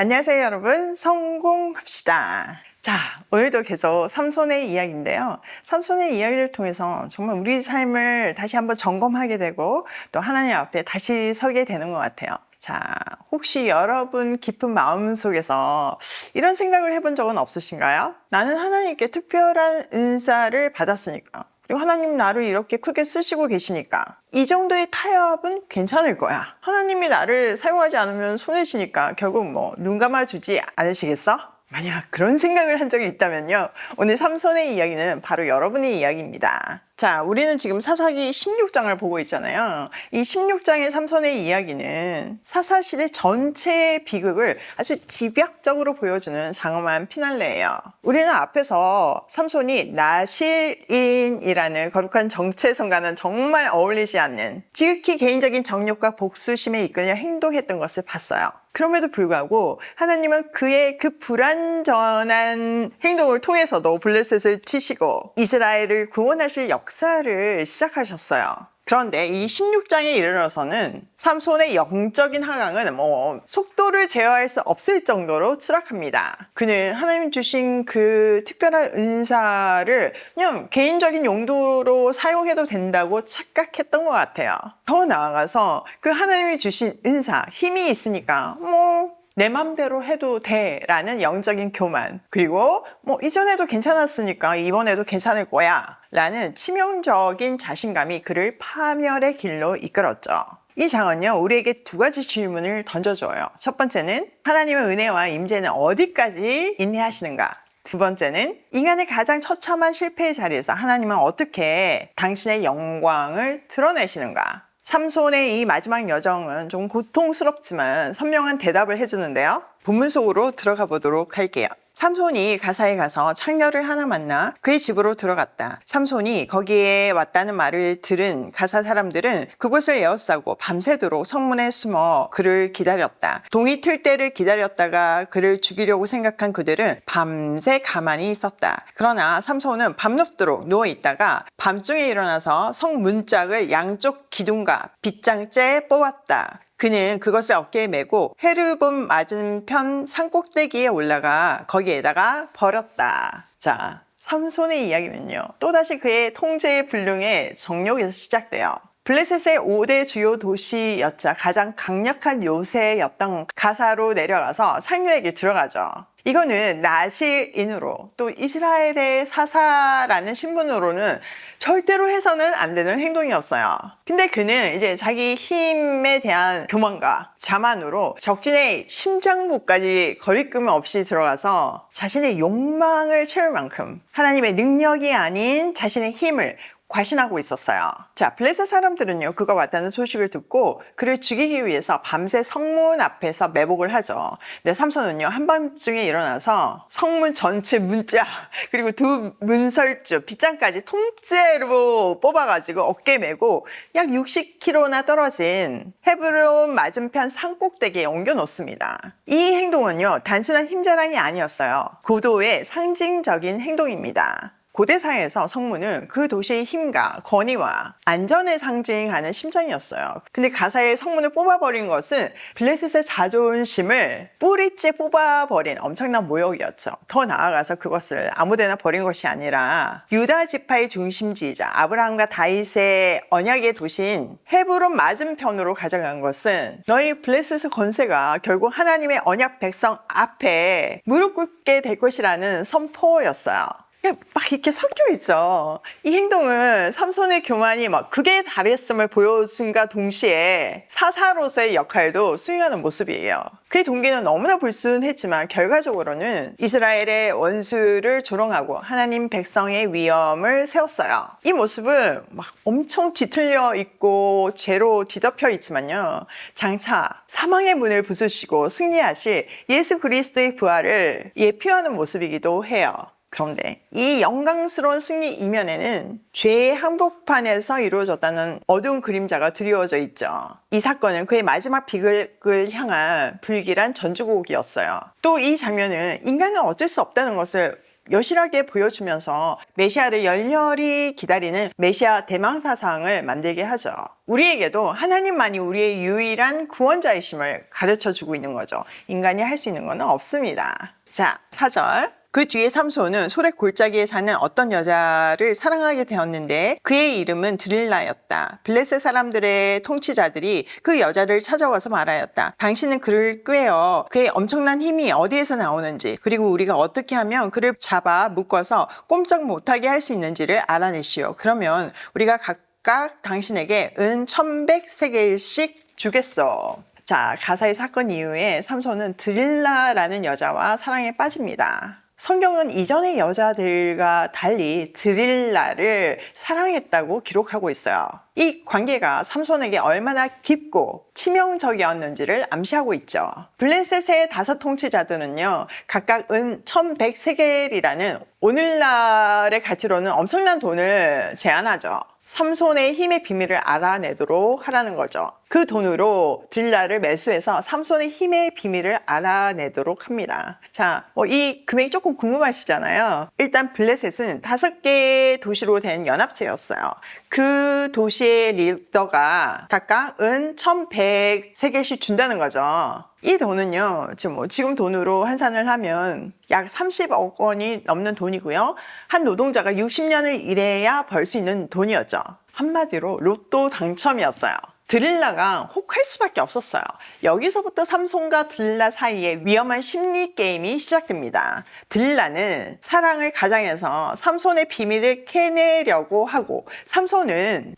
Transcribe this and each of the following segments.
안녕하세요 여러분, 성공합시다. 자, 오늘도 계속 삼손의 이야기인데요. 삼손의 이야기를 통해서 정말 우리 삶을 다시 한번 점검하게 되고 또 하나님 앞에 다시 서게 되는 것 같아요. 자, 혹시 여러분 깊은 마음 속에서 이런 생각을 해본 적은 없으신가요? 나는 하나님께 특별한 은사를 받았으니까, 그리고 하나님 나를 이렇게 크게 쓰시고 계시니까 이 정도의 타협은 괜찮을 거야. 하나님이 나를 사용하지 않으면 손해시니까 결국 눈 감아주지 않으시겠어? 만약 그런 생각을 한 적이 있다면요, 오늘 삼손의 이야기는 바로 여러분의 이야기입니다. 자, 우리는 지금 사사기 16장을 보고 있잖아요. 이 16장의 삼손의 이야기는 사사시대 전체의 비극을 아주 집약적으로 보여주는 장엄한 피날레예요. 우리는 앞에서 삼손이 나실인이라는 거룩한 정체성과는 정말 어울리지 않는 지극히 개인적인 정욕과 복수심에 이끌려 행동했던 것을 봤어요. 그럼에도 불구하고 하나님은 그의 그 불완전한 행동을 통해서도 블레셋을 치시고 이스라엘을 구원하실 역사를 시작하셨어요. 그런데 이 16장에 이르러서는 삼손의 영적인 하강은 속도를 제어할 수 없을 정도로 추락합니다. 그는 하나님 주신 그 특별한 은사를 그냥 개인적인 용도로 사용해도 된다고 착각했던 것 같아요. 더 나아가서 그 하나님이 주신 은사, 힘이 있으니까 내 맘대로 해도 돼 라는 영적인 교만, 그리고 이전에도 괜찮았으니까 이번에도 괜찮을 거야 라는 치명적인 자신감이 그를 파멸의 길로 이끌었죠. 이 장은요, 우리에게 두 가지 질문을 던져줘요. 첫 번째는 하나님의 은혜와 임재는 어디까지 인내하시는가? 두 번째는 인간의 가장 처참한 실패의 자리에서 하나님은 어떻게 당신의 영광을 드러내시는가? 삼손의 이 마지막 여정은 좀 고통스럽지만 선명한 대답을 해주는데요. 본문 속으로 들어가 보도록 할게요. 삼손이 가사에 가서 창녀를 하나 만나 그의 집으로 들어갔다. 삼손이 거기에 왔다는 말을 들은 가사 사람들은 그곳을 에워싸고 밤새도록 성문에 숨어 그를 기다렸다. 동이 틀 때를 기다렸다가 그를 죽이려고 생각한 그들은 밤새 가만히 있었다. 그러나 삼손은 밤늦도록 누워있다가 밤중에 일어나서 성문짝을 양쪽 기둥과 빗장째 뽑았다. 그는 그것을 어깨에 메고 헤르본 맞은편 산꼭대기에 올라가 거기에다가 버렸다. 자, 삼손의 이야기는요, 또다시 그의 통제의 불능의 정욕에서 시작돼요. 블레셋의 5대 주요 도시였자 가장 강력한 요새였던 가사로 내려가서 창녀에게 들어가죠. 이거는 나실인으로 또 이스라엘의 사사라는 신분으로는 절대로 해서는 안 되는 행동이었어요. 근데 그는 이제 자기 힘에 대한 교만과 자만으로 적진의 심장부까지 거리낌 없이 들어가서 자신의 욕망을 채울 만큼 하나님의 능력이 아닌 자신의 힘을 과신하고 있었어요. 자, 블레셋 사람들은요, 그가 왔다는 소식을 듣고 그를 죽이기 위해서 밤새 성문 앞에서 매복을 하죠. 근데 삼손은요, 한밤중에 일어나서 성문 전체 문자 그리고 두 문설주 빗장까지 통째로 뽑아가지고 어깨에 메고 약 60km나 떨어진 헤브론 맞은편 산꼭대기에 옮겨 놓습니다. 이 행동은요, 단순한 힘자랑이 아니었어요. 고도의 상징적인 행동입니다. 고대사회에서 성문은 그 도시의 힘과 권위와 안전을 상징하는 심장이었어요. 근데 가사의 성문을 뽑아버린 것은 블레셋의 자존심을 뿌리째 뽑아버린 엄청난 모욕이었죠. 더 나아가서 그것을 아무데나 버린 것이 아니라 유다 지파의 중심지이자 아브라함과 다윗의 언약의 도시인 헤브론 맞은편으로 가져간 것은 너희 블레셋의 권세가 결국 하나님의 언약 백성 앞에 무릎 꿇게 될 것이라는 선포였어요. 막 이렇게 섞여 있죠. 이 행동은 삼손의 교만이 극에 달했음을 보여준과 동시에 사사로서의 역할도 수행하는 모습이에요. 그의 동기는 너무나 불순했지만 결과적으로는 이스라엘의 원수를 조롱하고 하나님 백성의 위엄을 세웠어요. 이 모습은 엄청 뒤틀려 있고 죄로 뒤덮여 있지만요, 장차 사망의 문을 부수시고 승리하실 예수 그리스도의 부활을 예표하는 모습이기도 해요. 그런데 이 영광스러운 승리 이면에는 죄의 한복판에서 이루어졌다는 어두운 그림자가 드리워져 있죠. 이 사건은 그의 마지막 비극을 향한 불길한 전주곡이었어요. 또 이 장면은 인간은 어쩔 수 없다는 것을 여실하게 보여주면서 메시아를 열렬히 기다리는 메시아 대망사상을 만들게 하죠. 우리에게도 하나님만이 우리의 유일한 구원자이심을 가르쳐주고 있는 거죠. 인간이 할 수 있는 건 없습니다. 자, 4절. 그 뒤에 삼손은 소렛 골짜기에 사는 어떤 여자를 사랑하게 되었는데 그의 이름은 드릴라였다. 블레셋 사람들의 통치자들이 그 여자를 찾아와서 말하였다. 당신은 그를 꿰어 그의 엄청난 힘이 어디에서 나오는지, 그리고 우리가 어떻게 하면 그를 잡아 묶어서 꼼짝 못하게 할 수 있는지를 알아내시오. 그러면 우리가 각각 당신에게 은 1100세겔씩 주겠어. 자, 가사의 사건 이후에 삼손은 드릴라라는 여자와 사랑에 빠집니다. 성경은 이전의 여자들과 달리 드릴라를 사랑했다고 기록하고 있어요. 이 관계가 삼손에게 얼마나 깊고 치명적이었는지를 암시하고 있죠. 블레셋의 5 통치자들은요, 각각 은 1100세겔이라는 오늘날의 가치로는 엄청난 돈을 제안하죠. 삼손의 힘의 비밀을 알아내도록 하라는 거죠. 그 돈으로 드릴라를 매수해서 삼손의 힘의 비밀을 알아내도록 합니다. 자, 이 금액이 조금 궁금하시잖아요. 일단 블레셋은 5개의 도시로 된 연합체였어요. 그 도시의 리더가 각각 은 1100세겔씩 준다는 거죠. 이 돈은요, 지금 돈으로 환산을 하면 약 30억 원이 넘는 돈이고요. 한 노동자가 60년을 일해야 벌 수 있는 돈이었죠. 한마디로 로또 당첨이었어요. 드릴라가 혹할 수밖에 없었어요. 여기서부터 삼손과 드릴라 사이에 위험한 심리 게임이 시작됩니다. 드릴라는 사랑을 가장해서 삼손의 비밀을 캐내려고 하고, 삼손은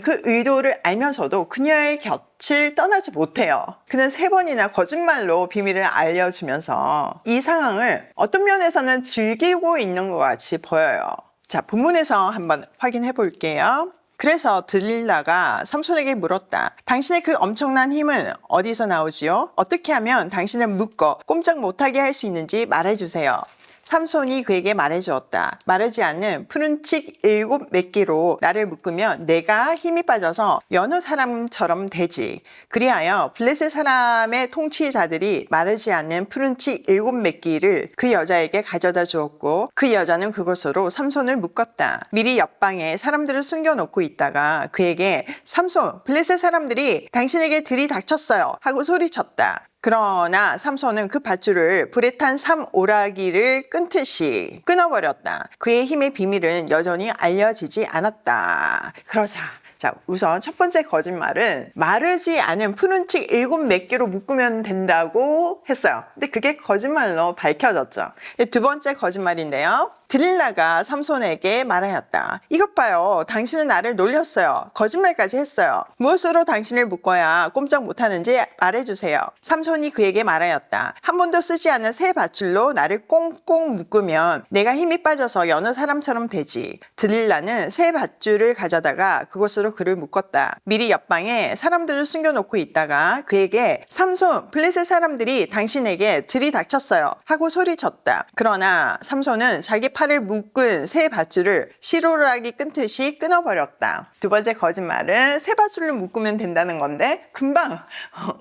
그 의도를 알면서도 그녀의 곁을 떠나지 못해요. 그는 3번이나 거짓말로 비밀을 알려주면서 이 상황을 어떤 면에서는 즐기고 있는 것 같이 보여요. 자, 본문에서 한번 확인해 볼게요. 그래서 드릴라가 삼손에게 물었다. 당신의 그 엄청난 힘은 어디서 나오지요? 어떻게 하면 당신을 묶어 꼼짝 못하게 할 수 있는지 말해주세요. 삼손이 그에게 말해주었다. 마르지 않는 푸른 칙 7몇 개로 나를 묶으면 내가 힘이 빠져서 여느 사람처럼 되지. 그리하여 블레셋 사람의 통치자들이 마르지 않는 푸른 칙 7몇 개를 그 여자에게 가져다 주었고, 그 여자는 그것으로 삼손을 묶었다. 미리 옆방에 사람들을 숨겨놓고 있다가 그에게 삼손, 블레셋 사람들이 당신에게 들이닥쳤어요 하고 소리쳤다. 그러나 삼손은 그 밧줄을 불에 탄 삼오라기를 끊듯이 끊어버렸다. 그의 힘의 비밀은 여전히 알려지지 않았다. 그러자, 자, 우선 첫 번째 거짓말은 마르지 않은 푸른 칙 7몇 개로 묶으면 된다고 했어요. 근데 그게 거짓말로 밝혀졌죠. 두 번째 거짓말인데요. 드릴라가 삼손에게 말하였다. 이것 봐요. 당신은 나를 놀렸어요. 거짓말까지 했어요. 무엇으로 당신을 묶어야 꼼짝 못하는지 말해주세요. 삼손이 그에게 말하였다. 한 번도 쓰지 않은 새 밧줄로 나를 꽁꽁 묶으면 내가 힘이 빠져서 여느 사람처럼 되지. 드릴라는 새 밧줄을 가져다가 그것으로 그를 묶었다. 미리 옆방에 사람들을 숨겨놓고 있다가 그에게 삼손, 블레셋 사람들이 당신에게 들이닥쳤어요 하고 소리쳤다. 그러나 삼손은 자기 팔을 묶은 새 밧줄을 시로라기 끊듯이 끊어버렸다. 두 번째 거짓말은 새 밧줄로 묶으면 된다는 건데 금방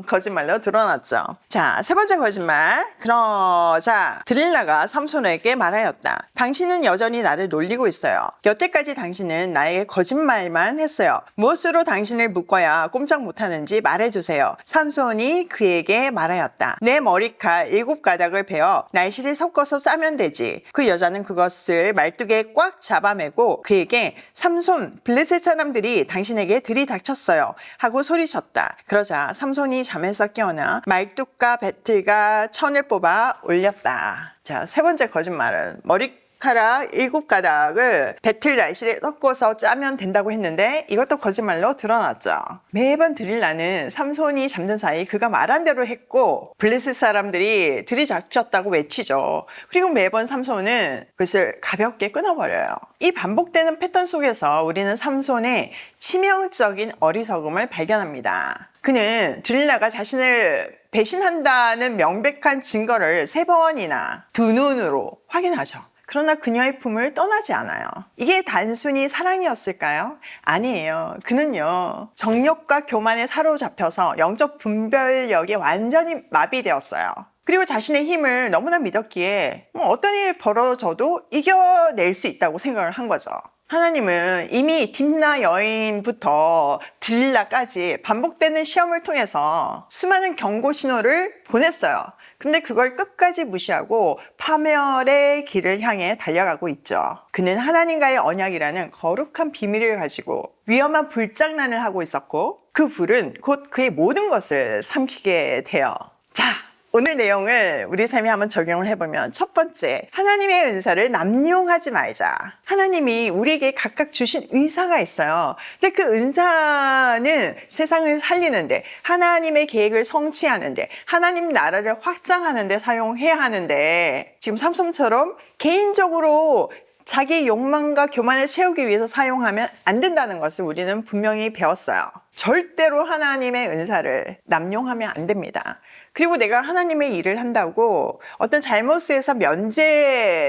거짓말로 드러났죠. 자, 세 번째 거짓말. 그러자 드릴라가 삼손에게 말하였다. 당신은 여전히 나를 놀리고 있어요. 여태까지 당신은 나에게 거짓말만 했어요. 무엇으로 당신을 묶어야 꼼짝 못하는지 말해주세요. 삼손이 그에게 말하였다. 내 머리칼 7가닥을 베어 날씨를 섞어서 싸면 되지. 그 여자는 그것을 말뚝에 꽉 잡아매고 그에게 삼손, 블레셋 사람들이 당신에게 들이닥쳤어요 하고 소리쳤다. 그러자 삼손이 잠에서 깨어나 말뚝과 배틀과 천을 뽑아 올렸다. 자, 세 번째 거짓말은 머리카락 7가닥을 배틀 날씨를 섞어서 짜면 된다고 했는데 이것도 거짓말로 드러났죠. 매번 드릴라는 삼손이 잠든 사이 그가 말한 대로 했고 블레셋 사람들이 들이닥쳤다고 외치죠. 그리고 매번 삼손은 그것을 가볍게 끊어버려요. 이 반복되는 패턴 속에서 우리는 삼손의 치명적인 어리석음을 발견합니다. 그는 드릴라가 자신을 배신한다는 명백한 증거를 3번이나 두 눈으로 확인하죠. 그러나 그녀의 품을 떠나지 않아요. 이게 단순히 사랑이었을까요? 아니에요. 그는요, 정욕과 교만에 사로잡혀서 영적 분별력이 완전히 마비되었어요. 그리고 자신의 힘을 너무나 믿었기에 어떤 일이 벌어져도 이겨낼 수 있다고 생각을 한 거죠. 하나님은 이미 딥나 여인부터 들릴라까지 반복되는 시험을 통해서 수많은 경고 신호를 보냈어요. 근데 그걸 끝까지 무시하고 파멸의 길을 향해 달려가고 있죠. 그는 하나님과의 언약이라는 거룩한 비밀을 가지고 위험한 불장난을 하고 있었고, 그 불은 곧 그의 모든 것을 삼키게 돼요. 자, 오늘 내용을 우리 삶에 한번 적용을 해보면, 첫 번째, 하나님의 은사를 남용하지 말자. 하나님이 우리에게 각각 주신 은사가 있어요. 근데 그 은사는 세상을 살리는데, 하나님의 계획을 성취하는데, 하나님 나라를 확장하는데 사용해야 하는데, 지금 삼손처럼 개인적으로 자기 욕망과 교만을 채우기 위해서 사용하면 안 된다는 것을 우리는 분명히 배웠어요. 절대로 하나님의 은사를 남용하면 안 됩니다. 그리고 내가 하나님의 일을 한다고 어떤 잘못에서 면제된다고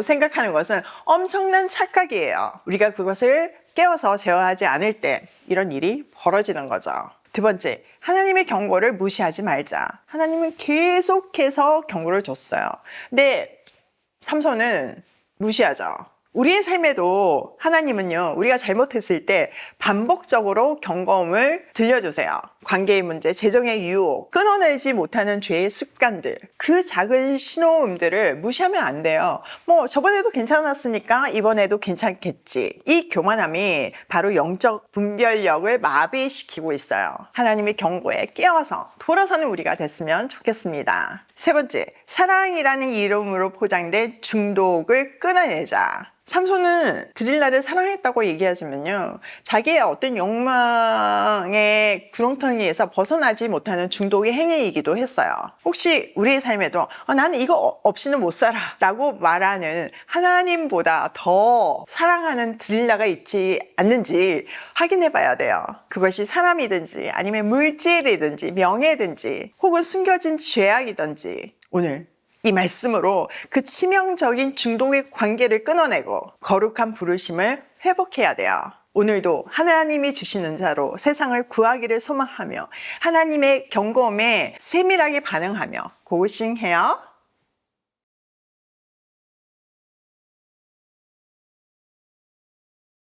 생각하는 것은 엄청난 착각이에요. 우리가 그것을 깨워서 제어하지 않을 때 이런 일이 벌어지는 거죠. 두 번째, 하나님의 경고를 무시하지 말자. 하나님은 계속해서 경고를 줬어요. 근데 삼손은 무시하죠. 우리의 삶에도 하나님은요, 우리가 잘못했을 때 반복적으로 경고음을 들려주세요. 관계의 문제, 재정의 유혹, 끊어내지 못하는 죄의 습관들, 그 작은 신호음들을 무시하면 안 돼요. 저번에도 괜찮았으니까 이번에도 괜찮겠지. 이 교만함이 바로 영적 분별력을 마비시키고 있어요. 하나님의 경고에 깨어서 돌아서는 우리가 됐으면 좋겠습니다. 세 번째, 사랑이라는 이름으로 포장된 중독을 끊어내자. 삼손은 드릴라를 사랑했다고 얘기하지만요, 자기의 어떤 욕망의 구렁텅이에서 벗어나지 못하는 중독의 행위이기도 했어요. 혹시 우리의 삶에도 나는 이거 없이는 못 살아 라고 말하는 하나님보다 더 사랑하는 드릴라가 있지 않는지 확인해 봐야 돼요. 그것이 사람이든지 아니면 물질이든지 명예든지 혹은 숨겨진 죄악이든지, 오늘 이 말씀으로 그 치명적인 중독의 관계를 끊어내고 거룩한 부르심을 회복해야 돼요. 오늘도 하나님이 주시는 자로 세상을 구하기를 소망하며 하나님의 경고음에 세밀하게 반응하며 고싱해요.